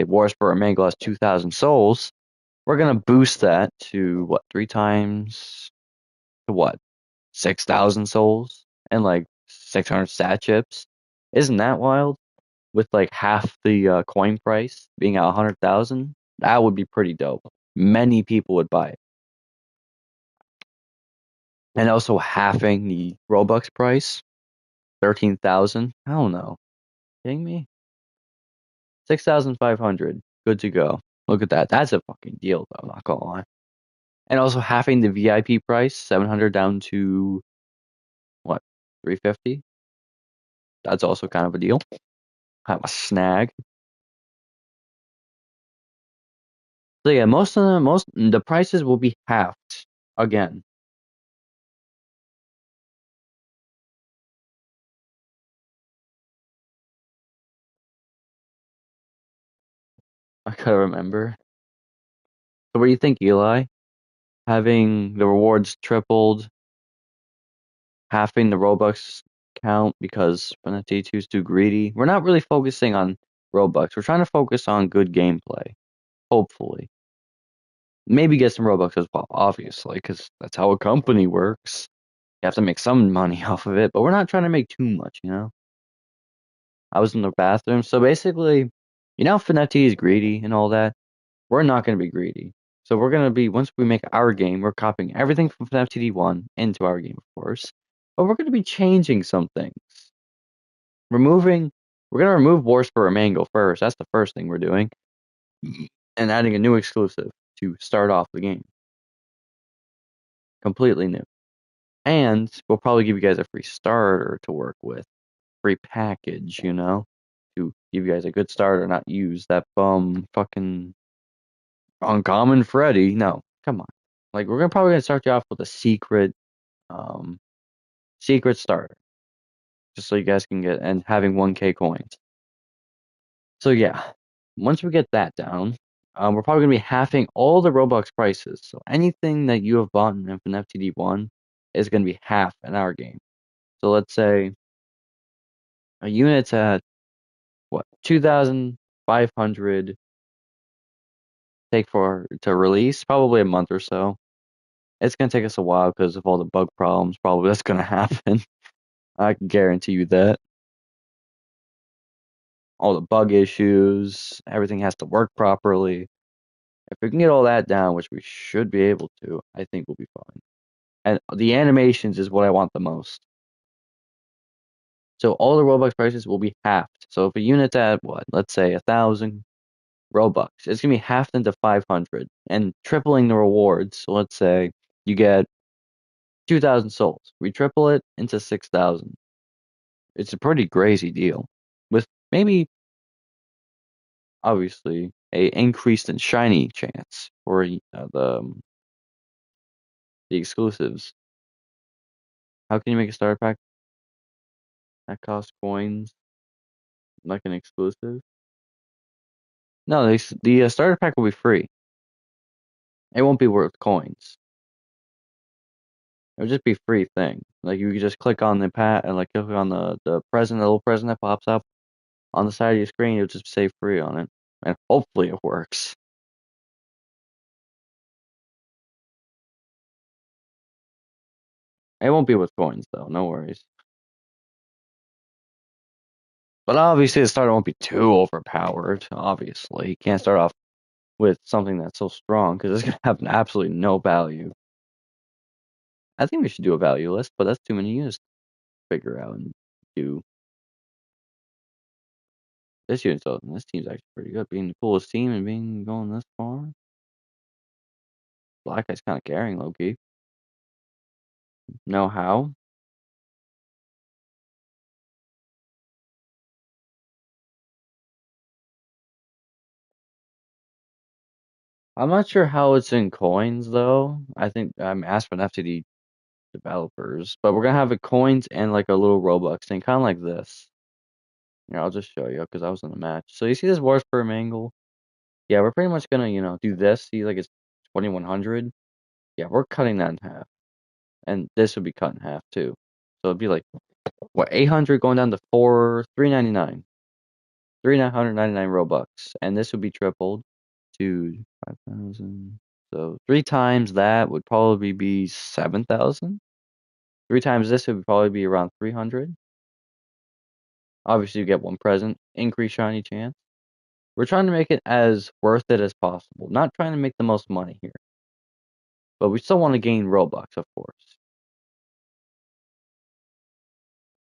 Warspur and Mangle has 2,000 souls. We're gonna boost that to what 3 times to what 6,000 souls and like 600 stat chips. Isn't that wild? With like half the coin price being at 100,000, that would be pretty dope. Many people would buy it. And also halving the Robux price, 13,000. I don't know. Kidding me? 6,500. Good to go. Look at that. That's a fucking deal, though. Not gonna lie. And also halving the VIP price, 700 down to what, 350. That's also kind of a deal. Kind of a snag. So yeah, most the prices will be halved again. I gotta remember. So what do you think, Eli? Having the rewards tripled, halving the Robux count because Fntd 2 is too greedy. We're not really focusing on Robux. We're trying to focus on good gameplay. Hopefully. Maybe get some Robux as well, obviously, because that's how a company works. You have to make some money off of it, but we're not trying to make too much, you know? I was in the bathroom. So basically, Fntd is greedy and all that. We're not going to be greedy. So we're going to be, once we make our game, we're copying everything from Fntd 1 into our game, of course. But we're going to be changing some things. Removing, we're going to remove Warspur and Mango first. That's the first thing we're doing. And adding a new exclusive to start off the game. Completely new. And we'll probably give you guys a free starter to work with. Free package, to give you guys a good starter, not use that bum fucking uncommon Freddy. No, come on. Like we're probably gonna start you off with a um, secret starter, just so you guys can get and having 1K coins. So yeah, once we get that down, we're probably gonna be halving all the Robux prices. So anything that you have bought in FNFTD 1 is gonna be half in our game. So let's say a unit's at what 2,500. Take for to release probably a month or so. It's gonna take us a while because of all the bug problems. Probably that's gonna happen. I can guarantee you that. All the bug issues, everything has to work properly. If we can get all that down, which we should be able to, I think we'll be fine. And the animations is what I want the most. So all the Robux prices will be halved. So if a unit's at what, let's say 1,000 Robux, it's gonna be halved into 500 and tripling the rewards. So let's say you get 2,000 souls. We triple it into 6,000. It's a pretty crazy deal. With maybe, obviously, a increased and shiny chance for the exclusives. How can you make a starter pack that costs coins like an exclusive? No, the starter pack will be free. It won't be worth coins. It would just be free thing. Like you could just click on the pat and like click on the present, the little present that pops up on the side of your screen. It'll just say free on it, and hopefully it works. It won't be with coins though. No worries. But obviously, the starter won't be too overpowered. Obviously, you can't start off with something that's so strong because it's gonna have absolutely no value. I think we should do a value list, but that's too many units to figure out and do. This team's actually pretty good, being the coolest team and being going this far. Black guy's kind of carrying low key. Know how? I'm not sure how it's in coins though. I think I'm asking FTD developers, but we're gonna have it coins and like a little Robux thing, kind of like this. Here, I'll just show you because I was in the match. So you see this wars per angle? Yeah, we're pretty much gonna do this. See, like it's 2100. Yeah, we're cutting that in half, and this would be cut in half too. So it'd be like what 800 going down to 399, 3,999 Robux, and this would be tripled to 5,000. So three times that would probably be 7,000. Three times this would probably be around 300. Obviously, you get one present, increase shiny chance. We're trying to make it as worth it as possible. Not trying to make the most money here, but we still want to gain Robux, of course.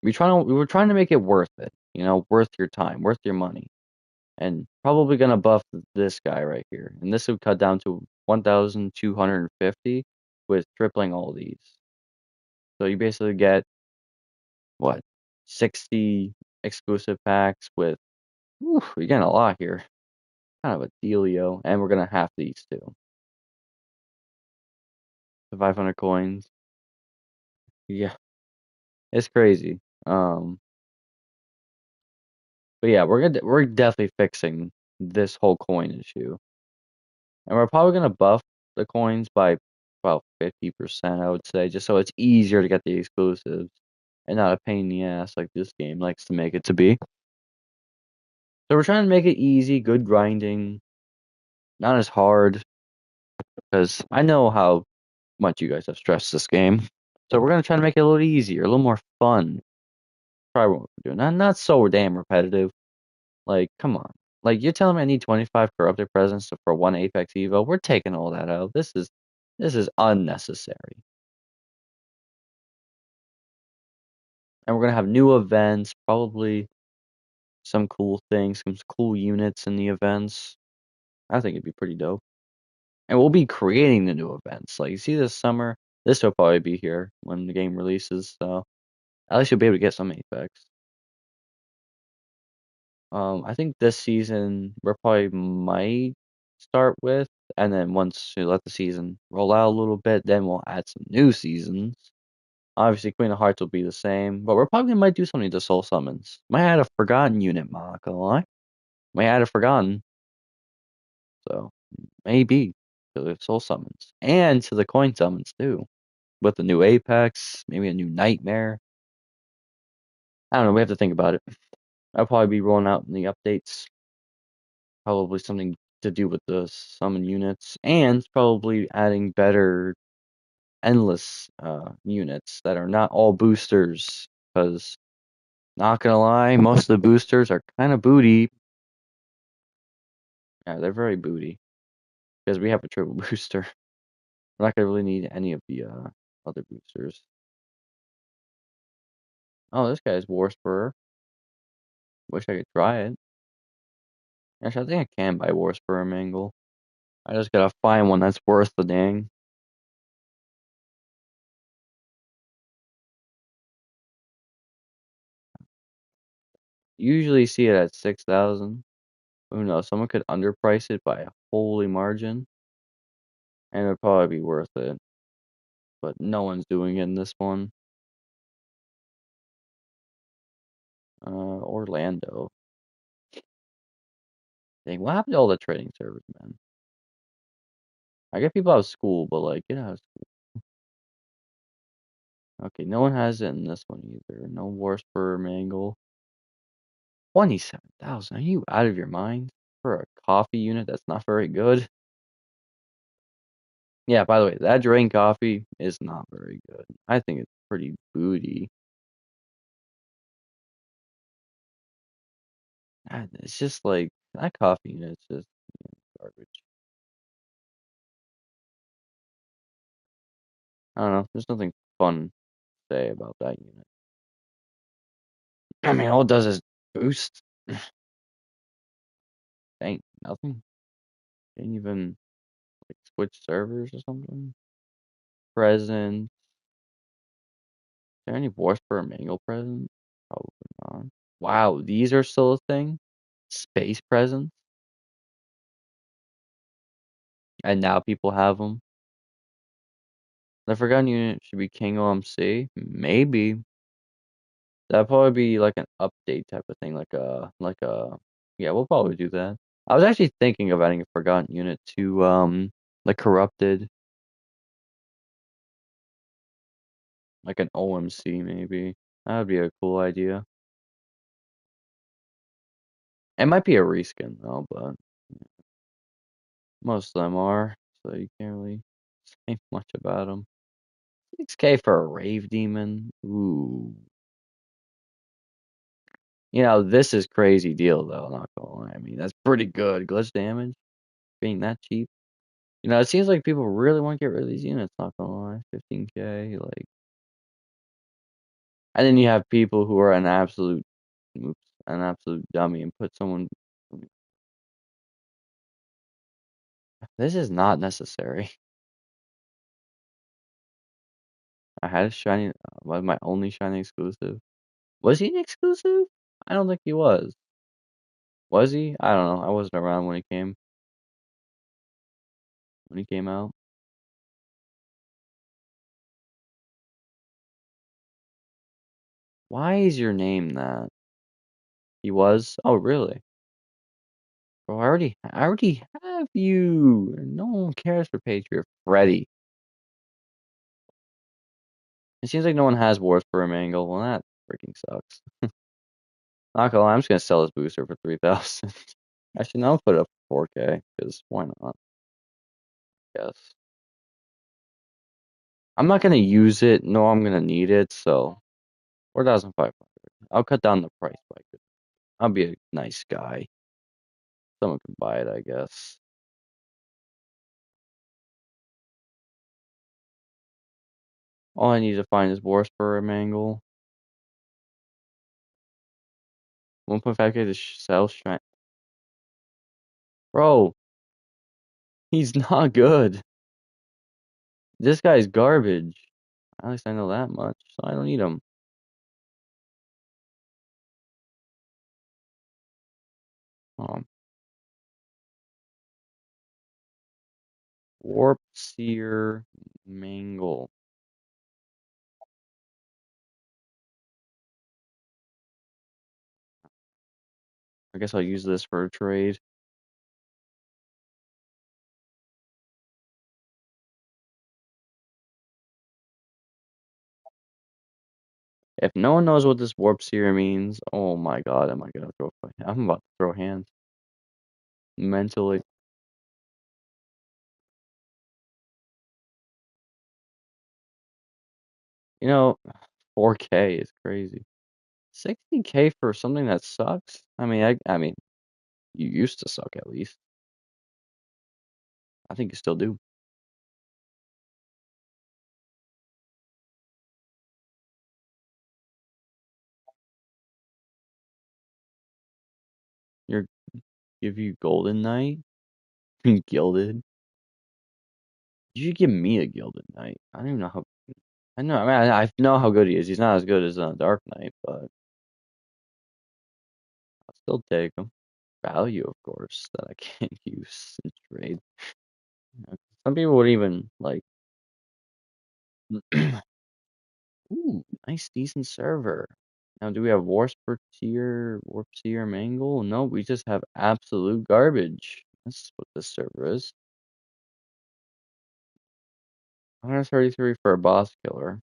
We were trying to make it worth it, worth your time, worth your money, and probably gonna buff this guy right here, and this would cut down to 1,250 with tripling all these. So you basically get what 60 exclusive packs with. You're getting a lot here, kind of a dealio, and we're gonna have these too. The 500 coins, yeah, it's crazy. But yeah, we're definitely fixing this whole coin issue. And we're probably gonna buff the coins by about 50%, I would say, just so it's easier to get the exclusives and not a pain in the ass like this game likes to make it to be. So we're trying to make it easy, good grinding, not as hard, because I know how much you guys have stressed this game. So we're gonna try to make it a little easier, a little more fun. Try what we're doing. Not so damn repetitive. Like, come on. Like, you're telling me I need 25 corrupted presents for one Apex Evo? We're taking all that out. This is unnecessary. And we're gonna have new events, probably some cool things, some cool units in the events. I think it'd be pretty dope. And we'll be creating the new events. Like, you see this summer, this will probably be here when the game releases, so at least you'll be able to get some Apex. I think this season we probably might start with, and then once we let the season roll out a little bit, then we'll add some new seasons. Obviously, Queen of Hearts will be the same, but we're probably might do something to Soul Summons. Might add a Forgotten unit, I'm not gonna lie. Might add a Forgotten, so maybe to the Soul Summons and to the Coin Summons too, with the new Apex, maybe a new Nightmare. I don't know. We have to think about it. I'll probably be rolling out in the updates. Probably something to do with the summon units, and probably adding better endless units that are not all boosters. Because, not gonna lie, most of the boosters are kind of booty. Yeah, they're very booty. Because we have a triple booster. We're not gonna really need any of the other boosters. Oh, this guy's War Spur. Wish I could try it. Actually, I think I can buy War Spur Mangle. I just gotta find one that's worth the dang. Usually see it at 6,000. Who knows? Someone could underprice it by a holy margin, and it'd probably be worth it. But no one's doing it in this one. Orlando. Dang, what happened to all the trading servers, man? I get people out of school, but like, get out of school. Okay, no one has it in this one either. No Wars per Mangle. 27,000. Are you out of your mind? For a coffee unit that's not very good? Yeah, by the way, that drain coffee is not very good. I think it's pretty booty. It's just like that coffee unit is just garbage. I don't know. There's nothing fun to say about that unit. I mean, all it does is boost. Ain't nothing. Ain't even like switch servers or something. Present. Is there any Wars per Mangle present? Probably not. Wow, these are still a thing? Space presents? And now people have them. The Forgotten Unit should be King OMC? Maybe. That'd probably be like an update type of thing, yeah, we'll probably do that. I was actually thinking of adding a Forgotten Unit to like Corrupted, like an OMC maybe. That would be a cool idea. It might be a reskin though, but most of them are, so you can't really say much about them. 6K for a Rave Demon? Ooh. You know, this is crazy deal though, not gonna lie. I mean, that's pretty good. Glitch damage being that cheap. You know, it seems like people really want to get rid of these units, not gonna lie. 15K, like, and then you have people who are an absolute dummy and put someone. This is not necessary. I had a shiny, was my only shiny exclusive. Was he an exclusive? I don't think he was. Was he? I don't know. I wasn't around when he came out. Why is your name that? He was? Oh, really? Bro, I already have you. No one cares for Patriot Freddy. It seems like no one has Wars per Mangle. Well, that freaking sucks. Not gonna lie, I'm just gonna sell this booster for 3,000. Actually, no, I'll put it up for 4K because why not? Yes. I'm not gonna use it. No, I'm gonna need it. So 4,500. I'll cut down the price by good. I'll be a nice guy. Someone can buy it, I guess. All I need to find is Wars per Mangle. 1.5K to sell Shrine. Bro, he's not good. This guy's garbage. At least I know that much, so I don't need him. Um, Warp Seer Mangle. I guess I'll use this for a trade. If no one knows what this Warp Seer means, oh my god, am I gonna throw? I'm about to throw hands mentally. You know, 4K is crazy. 60K for something that sucks. I mean, you used to suck at least. I think you still do. You're give you Golden Knight, Gilded. You should give me a Gilded Knight. I don't even know how. I know. I mean, I know how good he is. He's not as good as Dark Knight, but I'll still take him. Value, of course, that I can't use in trade. Some people would even like. Ooh, nice, decent server. Now, do we have Warp Seer, Mangle? No, we just have absolute garbage. That's what this server is. 133 for a boss killer.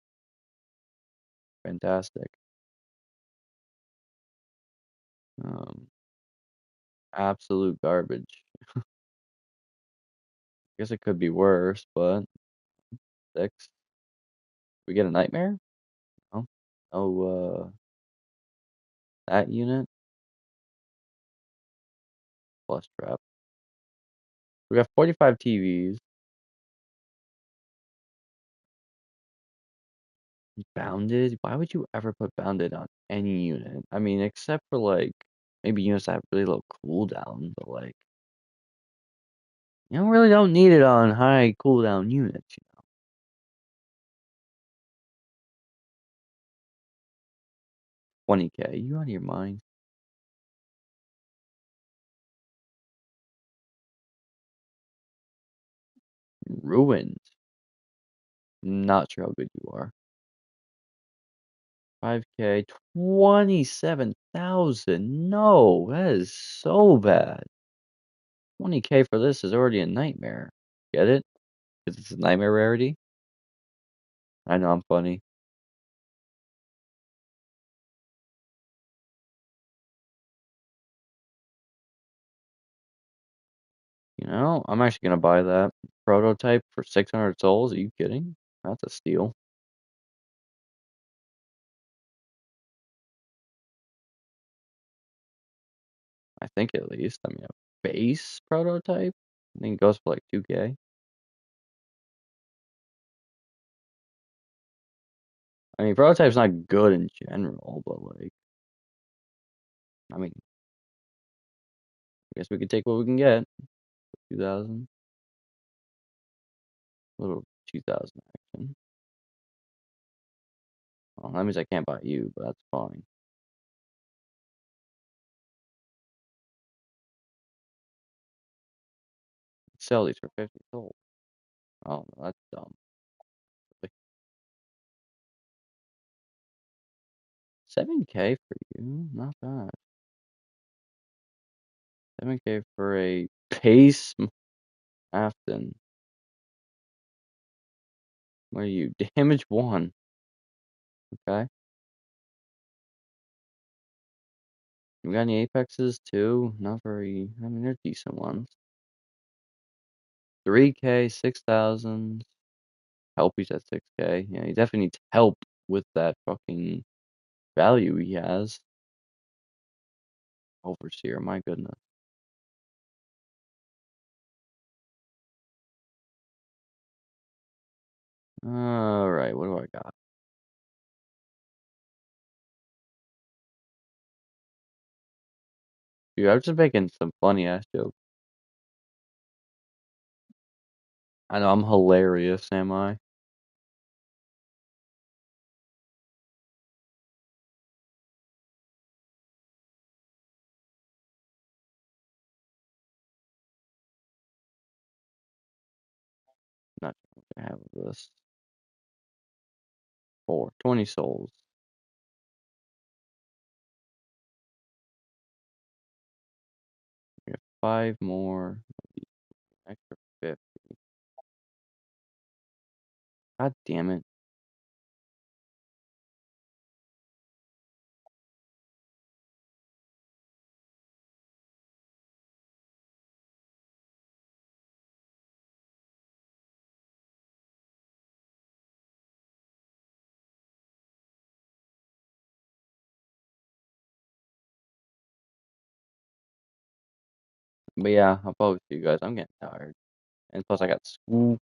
fantastic. Um, absolute garbage. Guess it could be worse, but 6. We get a nightmare? No. Oh, that unit plus trap. We got 45 TVs. Bounded? Why would you ever put bounded on any unit? I mean, except for like maybe units that have really low cooldown, but like you really don't need it on high cooldown units, 20k. You out of your mind? Ruined. Not sure how good you are. 5k, 27,000. No, that is so bad. 20k for this is already a nightmare. Get it? Because it's a nightmare rarity. I know I'm funny. I'm actually gonna buy that prototype for 600 souls. Are you kidding? That's a steal. I think at least. I mean, a base prototype. I think it goes for like 2k. I mean, prototype's not good in general, but like, I mean, I guess we could take what we can get. 2,000, little 2,000 action. Well, that means I can't buy you, but that's fine. Sell these for 50 souls. Oh, that's dumb. 7k for you, not bad. 7k for a base Afton. What are you? Damage 1. Okay. We got any Apexes too? Not very. I mean, they're decent ones. 3k, 6,000. Help, he's at 6k. Yeah, he definitely needs help with that fucking value he has. Overseer, my goodness. Alright, what do I got? Dude, I'm just making some funny ass jokes. I know I'm hilarious, am I? Not sure what I have of this. 20 souls. We have 5 more. Extra 50. God damn it. But yeah, I'll post to you guys. I'm getting tired. And plus I got school.